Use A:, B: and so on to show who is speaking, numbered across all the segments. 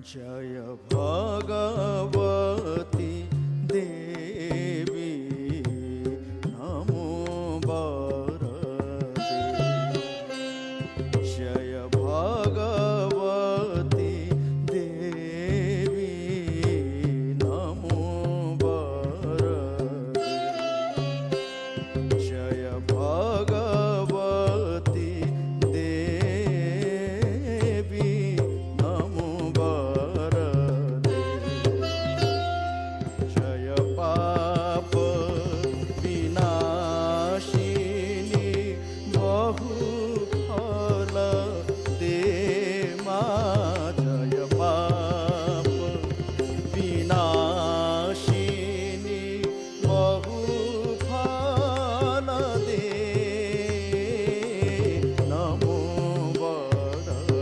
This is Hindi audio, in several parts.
A: जय भगवती देवी नमो वरदे। जय भगवती देवी नमो वरदे। जय भगवती देवी नमो वरदे। जय पाप विनाशिनी बहुफल दे मां। जय पाप विनाशिनी बहुफल दे नमो वरदे।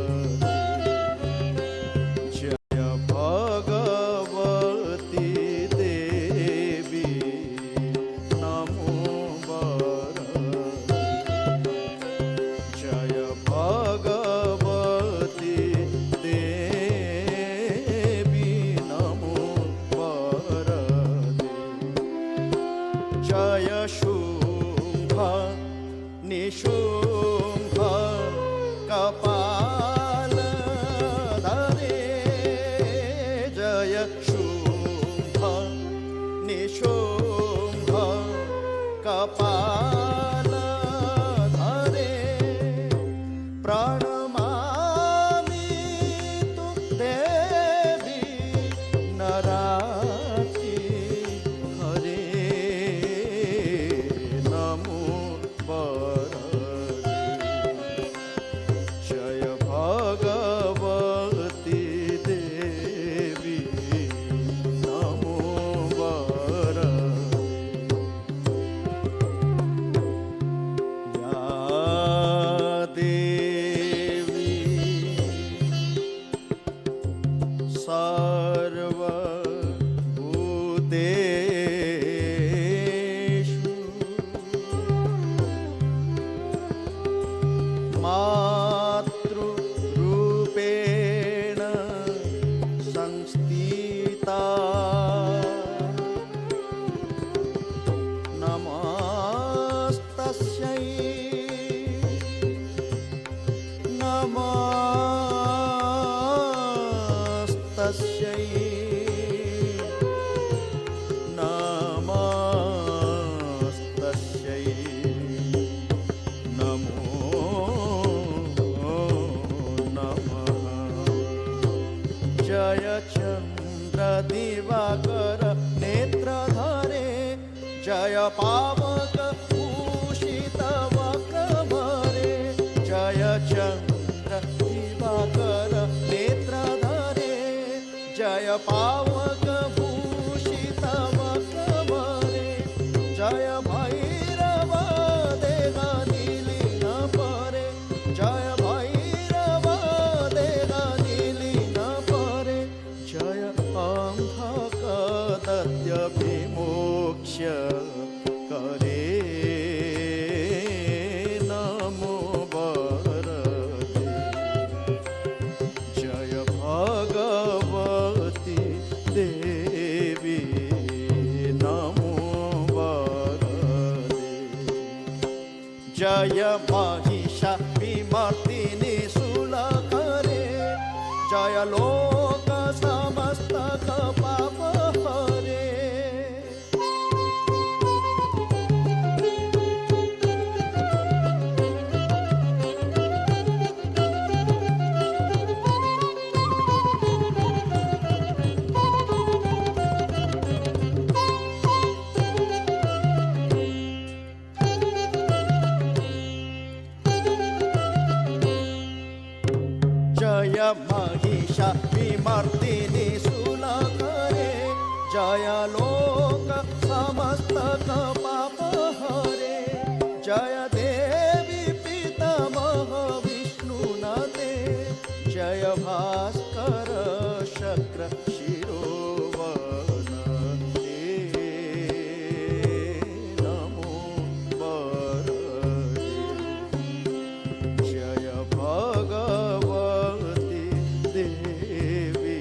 A: जय भगवती देवी नमो वरदे। जय भगवती देवी नमो वरदे। जय शुंभ निशुंभ कपालधरे। जय शुंभ निशुंभ कपालधरे। प्रणमामि तु देवी नराति हरे नमो वरदे। जय भगवती देवी नमो वरदे। या देवी सर्वभूतेषु मातृरूपेण संस्थिता। नमस्तस्यै नमस्तस्यै नमस्तस्यै नमो नमः। जय चंद्र दिवाकर नेत्रधरे। जय पावक भूषित वक्रभरे। जय चंद्र दिवाकर नेत्रधरे। जय पावक भूषित वक्रभरे। जय भैरव देह नीलीन परे। जय भैरव देह नीलीन परे। जय अंधक दत्य विमोक्ष करे नमो वरदे। जय भगवती देवी नमो वरदे। जय महिषाविमर्दिनी शूलकरे। जय लोक समस्त पाप हरे। जय महिषाविमर्दिनी शूलकरे। जय लोक समस्त पाप हरे। जय देवी पितामह विष्णुनते। जय भास्कर शक्र शिरोवनते नमो वरदे। जय भगवती देवी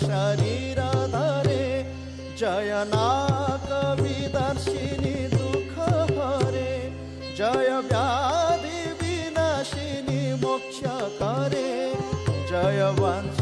A: शरीरधरे जय नाग विदर्शिनी दुःख हरे जय व्याधि विनाशिनी मोक्ष करे जय वंश